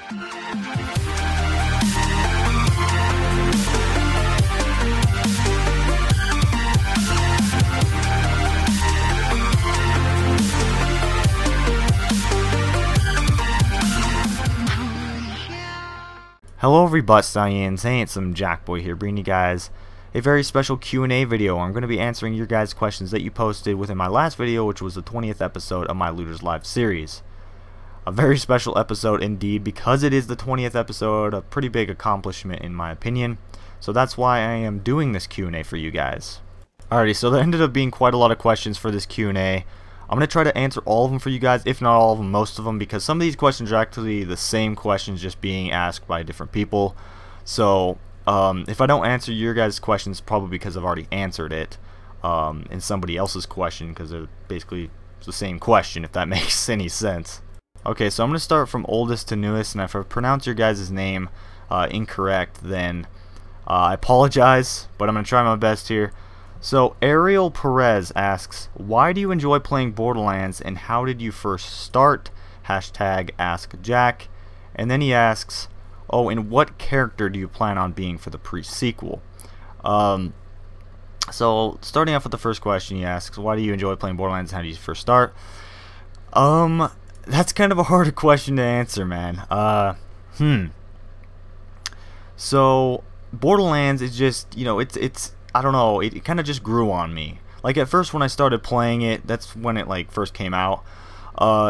Hello everybody, HandsomeJackBoy here, bringing you guys a very special Q&A video. I'm going to be answering your guys' questions that you posted within my last video, which was the 20th episode of my Looters Live series. A very special episode indeed, because it is the 20th episode, a pretty big accomplishment in my opinion. So that's why I am doing this Q&A for you guys. Alrighty, so there ended up being quite a lot of questions for this Q&A. I'm going to try to answer all of them for you guys, if not all of them, most of them, because some of these questions are actually the same questions just being asked by different people. So if I don't answer your guys' questions, probably because I've already answered it in somebody else's question, because they're basically the same question, if that makes any sense. Okay, so I'm going to start from oldest to newest, and if I pronounce your guys' name incorrect, then I apologize, but I'm going to try my best here. So Ariel Perez asks, why do you enjoy playing Borderlands and how did you first start? Hashtag AskJack. And then he asks, oh, and what character do you plan on being for the pre-sequel? So starting off with the first question, he asks, why do you enjoy playing Borderlands and how did you first start? That's kind of a hard question to answer, man. So Borderlands is just, you know, it's I don't know, it kind of just grew on me. Like at first when I started playing it, that's when it like first came out.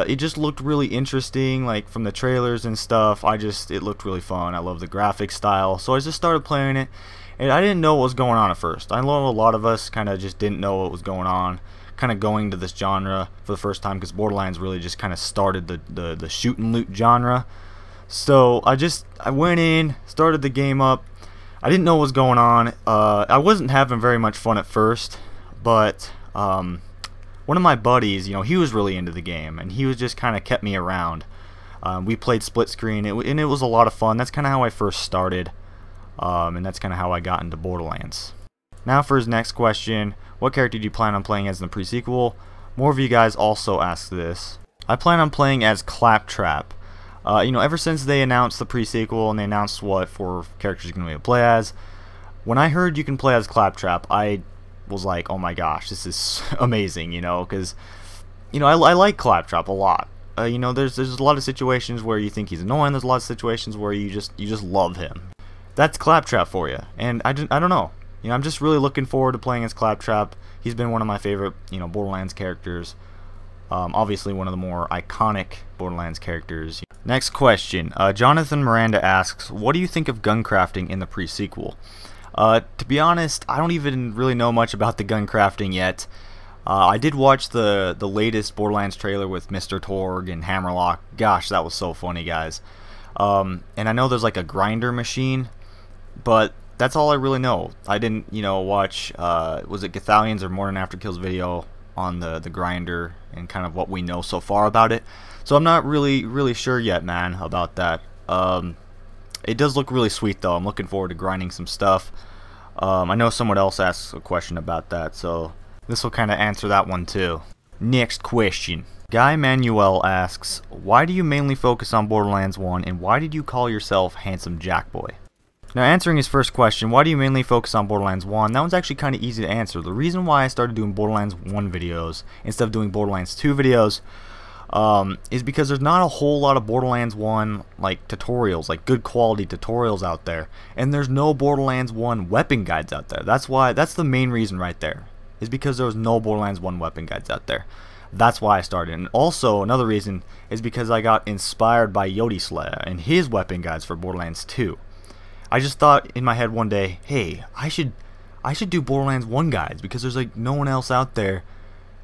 It just looked really interesting, like from the trailers and stuff. It looked really fun. I love the graphic style. So I just started playing it, and I didn't know what was going on at first. I know a lot of us kind of just didn't know what was going on, kind of going to this genre for the first time, because Borderlands really just kind of started the shoot and loot genre. So I went in, started the game up. I didn't know what was going on. I wasn't having very much fun at first, but one of my buddies, you know, he was really into the game, and he was just kind of kept me around. We played split screen, and it was a lot of fun. That's kind of how I first started, and that's kind of how I got into Borderlands. Now for his next question, what character do you plan on playing as in the pre-sequel? More of you guys also asked this. I plan on playing as Claptrap. You know, ever since they announced the pre-sequel and they announced what for characters you're going to be able to play as, when I heard you can play as Claptrap, I was like, oh my gosh, this is amazing, you know, because, you know, I like Claptrap a lot. You know, there's a lot of situations where you think he's annoying, there's a lot of situations where you just love him. That's Claptrap for you, and I don't know. You know, I'm just really looking forward to playing as Claptrap. He's been one of my favorite, you know, Borderlands characters. Obviously one of the more iconic Borderlands characters. Next question. Jonathan Miranda asks, what do you think of Guncrafting in the pre-sequel? To be honest, I don't even really know much about the Guncrafting yet. I did watch the latest Borderlands trailer with Mr. Torg and Hammerlock. Gosh, that was so funny, guys. And I know there's like a grinder machine, but that's all I really know. I didn't, you know, watch, was it Gathalian's or Morning After Kill's video on the grinder and kind of what we know so far about it. So I'm not really sure yet, man, about that. It does look really sweet though. I'm looking forward to grinding some stuff. I know someone else asked a question about that, so this will kind of answer that one too. Next question. Guy Manuel asks, why do you mainly focus on Borderlands 1 and why did you call yourself Handsome Jack Boy? Now, answering his first question, why do you mainly focus on Borderlands 1? That one's actually kind of easy to answer. The reason why I started doing Borderlands 1 videos instead of doing Borderlands 2 videos is because there's not a whole lot of Borderlands 1 like tutorials, like good quality tutorials out there, and there's no Borderlands 1 weapon guides out there. That's the main reason right there, is because there was no Borderlands 1 weapon guides out there. That's why I started. And also another reason is because I got inspired by Yodi Slayer and his weapon guides for Borderlands 2. I just thought in my head one day, hey, I should do Borderlands 1 guides, because there's like no one else out there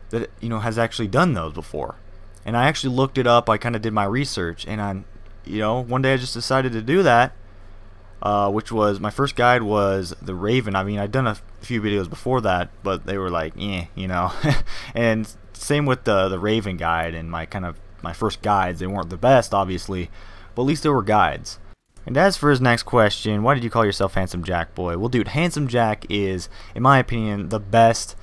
that, you know, has actually done those before. And I actually looked it up. I kind of did my research, and you know, one day I just decided to do that, which was, my first guide was the Raven. I mean, I'd done a few videos before that, but they were like, you know. And same with the Raven guide and my first guides. They weren't the best, obviously, but at least they were guides. And as for his next question, why did you call yourself Handsome Jack Boy? Well, dude, Handsome Jack is, in my opinion, the best,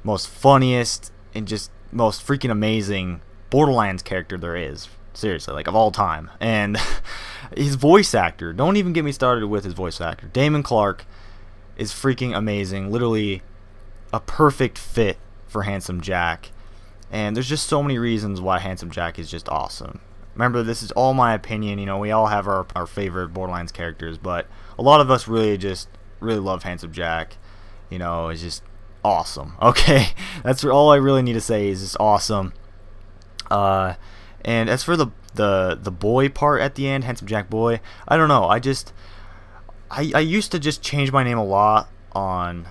most funniest, and just most freaking amazing Borderlands character there is. Seriously, like of all time. And His voice actor, don't even get me started with his voice actor. Damon Clark is freaking amazing. Literally a perfect fit for Handsome Jack. And there's just so many reasons why Handsome Jack is just awesome. Remember, this is all my opinion. You know, we all have our favorite Borderlands characters, but a lot of us really love Handsome Jack. You know, it's just awesome. Okay, that's all I really need to say is just awesome. And as for the boy part at the end, Handsome Jack Boy, I don't know. I used to just change my name a lot on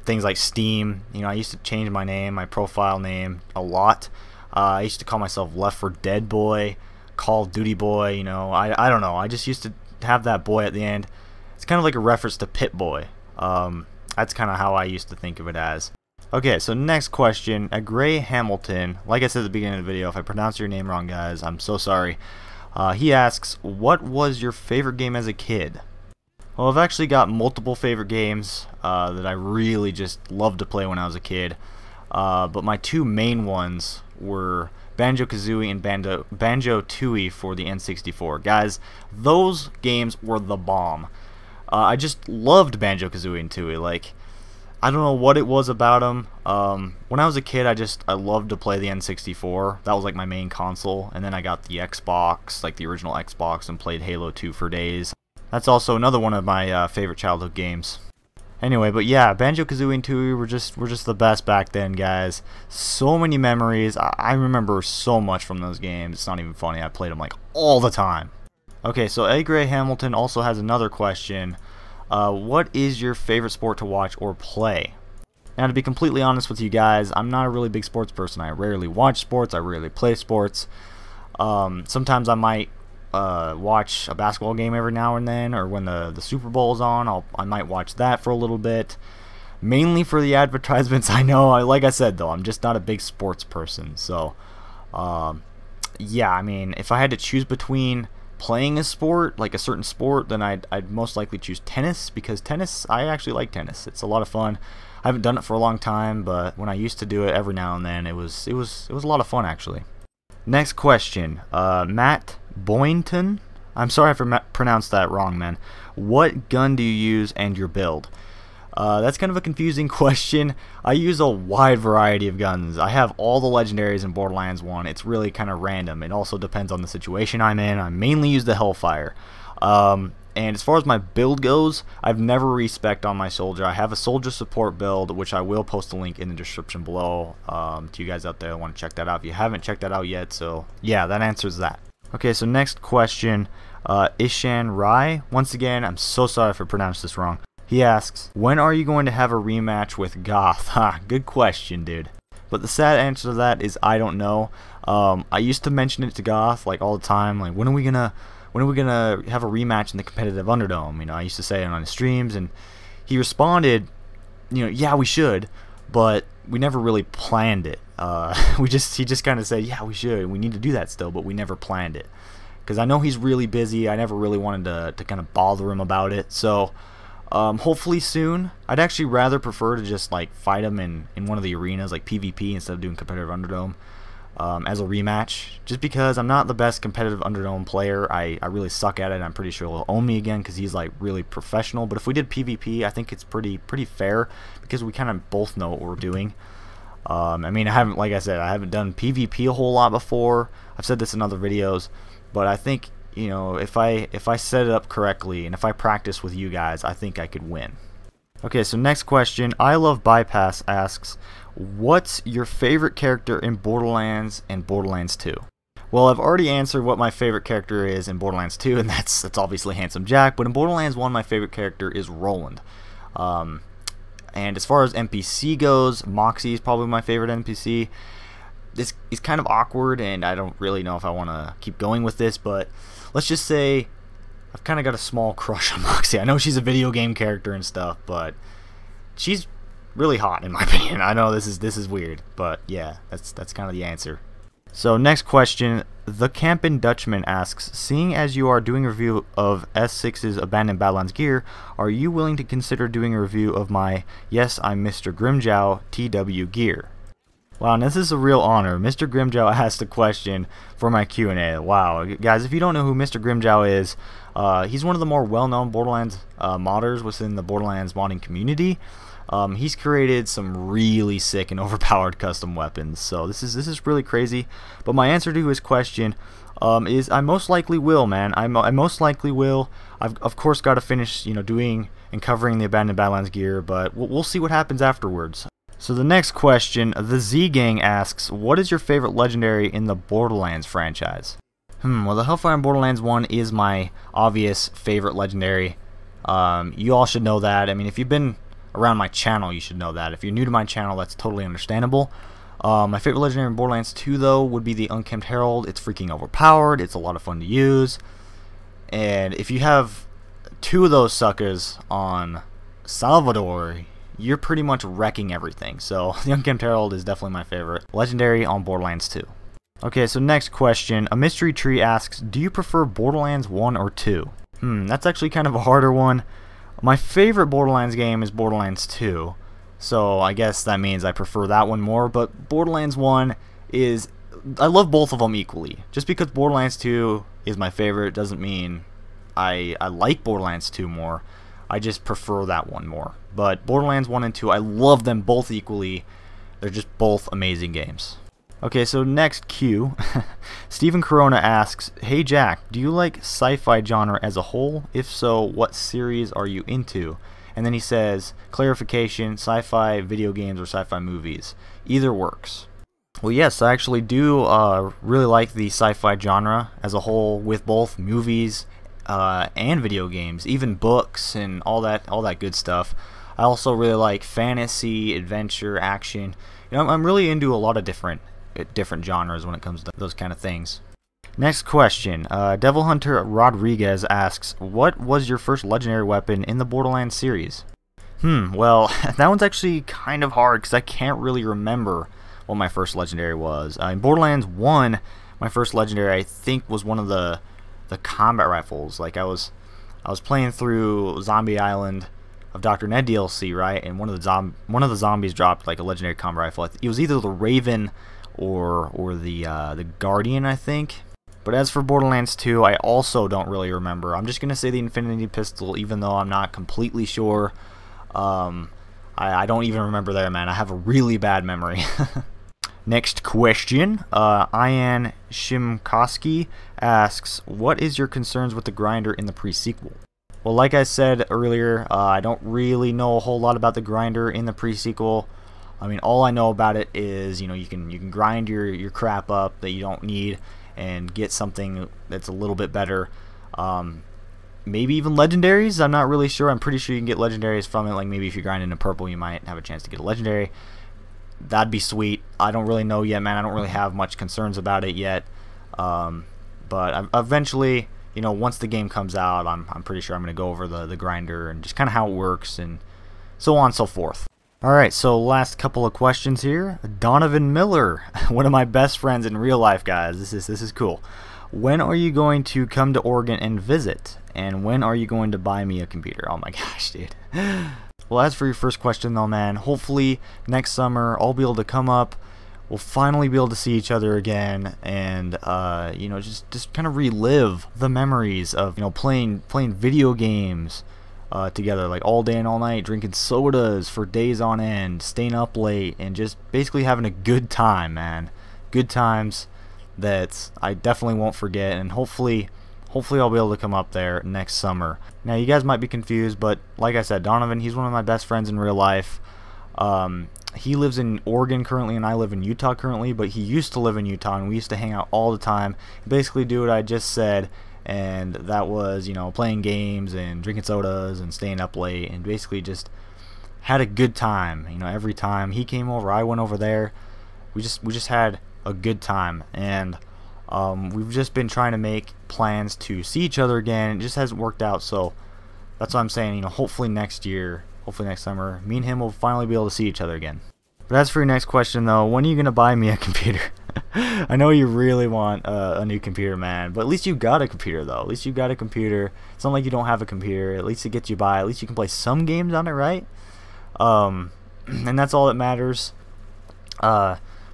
things like Steam. You know, I used to change my name, my profile name a lot. I used to call myself Left 4 Dead Boy, Call of Duty Boy. You know, I don't know. I just used to have that boy at the end. It's kind of like a reference to Pit Boy. That's kind of how I used to think of it as. Okay, so next question, Gray Hamilton. Like I said at the beginning of the video, if I pronounce your name wrong, guys, I'm so sorry. He asks, what was your favorite game as a kid? Well, I've actually got multiple favorite games that I really just loved to play when I was a kid. But my two main ones were Banjo-Kazooie and Banjo-Tooie for the N64. Guys, those games were the bomb. I just loved Banjo-Kazooie and Tooie. Like, I don't know what it was about them. When I was a kid, I loved to play the N64. That was like my main console. And then I got the Xbox, like the original Xbox, and played Halo 2 for days. That's also another one of my favorite childhood games. Anyway, but yeah, Banjo-Kazooie and Tooie were just the best back then, guys. So many memories. I remember so much from those games. It's not even funny. I played them like all the time. Okay, so A. Gray Hamilton also has another question. What is your favorite sport to watch or play? Now, to be completely honest with you guys, I'm not a really big sports person. I rarely watch sports. I rarely play sports. Sometimes I might watch a basketball game every now and then, or when the Super Bowl's on, I might watch that for a little bit. Mainly for the advertisements. I know. Like I said, though, I'm just not a big sports person. So, yeah, I mean, if I had to choose between playing a sport, like a certain sport, then I'd most likely choose tennis, because tennis, I actually like tennis. It's a lot of fun. I haven't done it for a long time, but when I used to do it every now and then, it was a lot of fun, actually. Next question, Matt Boynton. I'm sorry if I pronounced that wrong, man. What gun do you use and your build? That's kind of a confusing question. I use a wide variety of guns. I have all the legendaries in Borderlands 1. It's really kind of random. It also depends on the situation I'm in. I mainly use the Hellfire. And as far as my build goes, I've never respec'd on my soldier. I have a soldier support build, which I will post a link in the description below to you guys out there that want to check that out if you haven't checked that out yet. So yeah, that answers that. Okay, so next question, Ishan Rai. Once again, I'm so sorry if I pronounced this wrong. He asks, when are you going to have a rematch with Goth? Ha, good question, dude. But the sad answer to that is I don't know. I used to mention it to Goth like all the time, like when are we gonna have a rematch in the competitive Underdome? You know, I used to say it on his streams, and he responded, you know, yeah, we should, but we never really planned it. He just kind of said, yeah, we should. We need to do that still, but we never planned it. Because I know he's really busy. I never really wanted to kind of bother him about it. So hopefully soon. I'd actually rather prefer to just like fight him in one of the arenas, like PvP, instead of doing competitive Underdome as a rematch. Just because I'm not the best competitive Underdome player. I really suck at it. I'm pretty sure he'll own me again because he's like really professional. But if we did PvP, I think it's pretty fair because we kind of both know what we're doing. I mean, like I said, I haven't done PvP a whole lot before. I've said this in other videos, but I think, you know, if I set it up correctly and if I practice with you guys, I think I could win. Okay, so next question, I Love Bypass asks, what's your favorite character in Borderlands and Borderlands 2? Well, I've already answered what my favorite character is in Borderlands 2, and that's obviously Handsome Jack. But in Borderlands 1, my favorite character is Roland. And as far as NPC goes, Moxie is probably my favorite NPC. This is kind of awkward, and I don't really know if I want to keep going with this, but let's just say I've kind of got a small crush on Moxie. I know she's a video game character and stuff, but she's really hot in my opinion. I know this is weird, but yeah, that's kind of the answer. So next question, The Campin' Dutchman asks, seeing as you are doing a review of S6's Abandoned Badlands gear, are you willing to consider doing a review of my Yes, I'm Mr. Grimjow TW gear? Wow, and this is a real honor. Mr. Grimjow asked a question for my Q&A. Wow, guys, if you don't know who Mr. Grimjow is, he's one of the more well-known Borderlands modders within the Borderlands modding community. He's created some really sick and overpowered custom weapons. So this is really crazy. But my answer to his question is I most likely will, man. I most likely will. I've of course got to finish, doing and covering the Abandoned Badlands gear, but we'll see what happens afterwards. So the next question, the Z Gang asks, what is your favorite legendary in the Borderlands franchise? Well, the Hellfire in Borderlands 1 is my obvious favorite legendary. You all should know that. I mean, if you've been around my channel, you should know that. If you're new to my channel, that's totally understandable. My favorite legendary in Borderlands 2, though, would be the Unkempt Herald. It's freaking overpowered. It's a lot of fun to use. And if you have 2 of those suckers on Salvador, you're pretty much wrecking everything. So the Unkempt Herald is definitely my favorite legendary on Borderlands 2. Okay, so next question. A Mystery Tree asks, do you prefer Borderlands 1 or 2? That's actually kind of a harder one. My favorite Borderlands game is Borderlands 2. So I guess that means I prefer that one more. But Borderlands 1 is... I love both of them equally. Just because Borderlands 2 is my favorite doesn't mean I like Borderlands 2 more. I just prefer that one more. But Borderlands 1 and 2, I love them both equally. They're just both amazing games. Okay, so next Q. Stephen Corona asks, hey Jack, do you like sci-fi genre as a whole? If so, what series are you into? And then he says, clarification, sci-fi video games or sci-fi movies. Either works. Well, yes, I actually do really like the sci-fi genre as a whole, with both movies and video games, even books and all that good stuff. I also really like fantasy, adventure, action. I'm really into a lot of different genres when it comes to those kind of things. Next question. Devil Hunter Rodriguez asks, what was your first legendary weapon in the Borderlands series? Well, that one's actually kind of hard because I can't really remember what my first legendary was. In Borderlands 1, my first legendary I think was one of the combat rifles. Like I was playing through Zombie Island of Dr. Ned DLC, right? And one of the zombies dropped like a legendary combat rifle. It was either the Raven or the Guardian, I think. But as for Borderlands 2, I also don't really remember. I'm just gonna say the Infinity Pistol, even though I'm not completely sure. I don't even remember there, man. I have a really bad memory. Next question, Ian Shimkoski asks, what is your concerns with the grinder in the pre-sequel? Well, like I said earlier, I don't really know a whole lot about the grinder in the pre-sequel. I mean, all I know about it is, you can grind your crap up that you don't need and get something that's a little bit better. Maybe even legendaries, I'm not really sure. I'm pretty sure you can get legendaries from it. Like maybe if you grind into purple, you might have a chance to get a legendary. That'd be sweet. I don't really know yet, man. I don't really have much concerns about it yet. But eventually, once the game comes out, I'm pretty sure I'm going to go over the grinder and just kind of how it works and so on and so forth. Alright, so last couple of questions here. Donovan Miller, one of my best friends in real life, guys. This is cool. When are you going to come to Oregon and visit? And when are you going to buy me a computer? Oh my gosh, dude. Well, as for your first question though, man, hopefully next summer I'll be able to come up. We'll finally be able to see each other again, and just kind of relive the memories of playing video games together, like all day and all night, drinking sodas for days on end, staying up late, and just basically having a good time, man. Good times that I definitely won't forget, and hopefully I'll be able to come up there next summer. Now, you guys might be confused, but like I said, Donovan, he's one of my best friends in real life. He lives in Oregon currently, and I live in Utah currently, but he used to live in Utah, and we used to hang out all the time, basically do what I just said, and that was, playing games and drinking sodas and staying up late, and basically just had a good time. Every time he came over, I went over there. We just had a good time, and we've just been trying to make plans to see each other again. It just hasn't worked out, so that's what I'm saying. Hopefully next year, hopefully next summer, me and him will finally be able to see each other again. But as for your next question though, when are you gonna buy me a computer? I know you really want a new computer, man, but at least you got a computer though. At least you got a computer. It's not like you don't have a computer. At least it gets you by. At least you can play some games on it, right? And that's all that matters.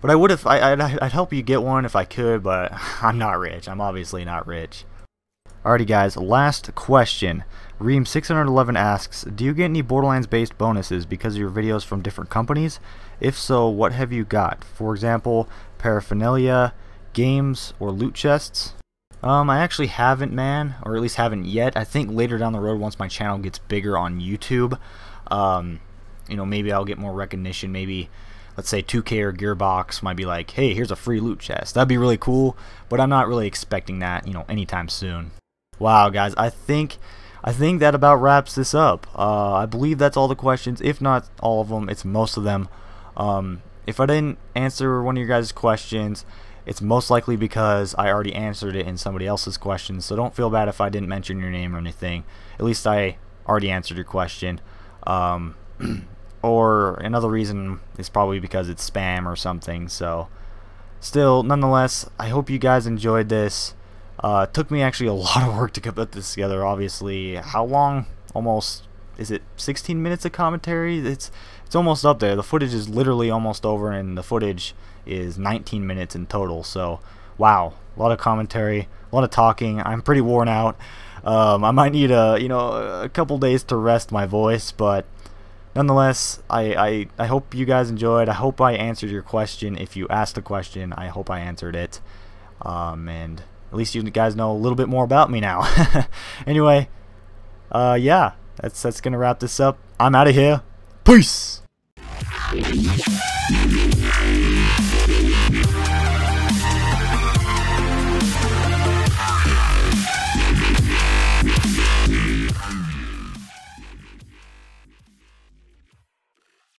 But I would if I'd help you get one if I could, but I'm not rich. I'm obviously not rich. Alrighty guys, last question. Reem611 asks, do you get any Borderlands based bonuses because of your videos from different companies? If so, what have you got? For example, paraphernalia, games, or loot chests? I actually haven't, man, or at least haven't yet. I think later down the road, once my channel gets bigger on YouTube, you know, maybe I'll get more recognition. Maybe, let's say 2K or Gearbox might be like, hey, here's a free loot chest. That'd be really cool, but I'm not really expecting that, you know, anytime soon. Wow, guys, I think that about wraps this up. I believe that's all the questions. If not all of them, it's most of them. If I didn't answer one of your guys' questions, it's most likely because I already answered it in somebody else's questions, so don't feel bad if I didn't mention your name or anything. At least I already answered your question. Or another reason is probably because it's spam or something. So still, nonetheless, I hope you guys enjoyed this. It took me actually a lot of work to put this together, obviously. How long? Almost, is it 16 minutes of commentary? It's almost up there. The footage is literally almost over, and the footage is 19 minutes in total. So wow, a lot of commentary, a lot of talking. I'm pretty worn out. I might need a couple days to rest my voice, but nonetheless, I hope you guys enjoyed. I hope I answered your question. If you asked a question, I hope I answered it. And at least you guys know a little bit more about me now. Anyway, yeah, that's gonna wrap this up. I'm out of here. Peace.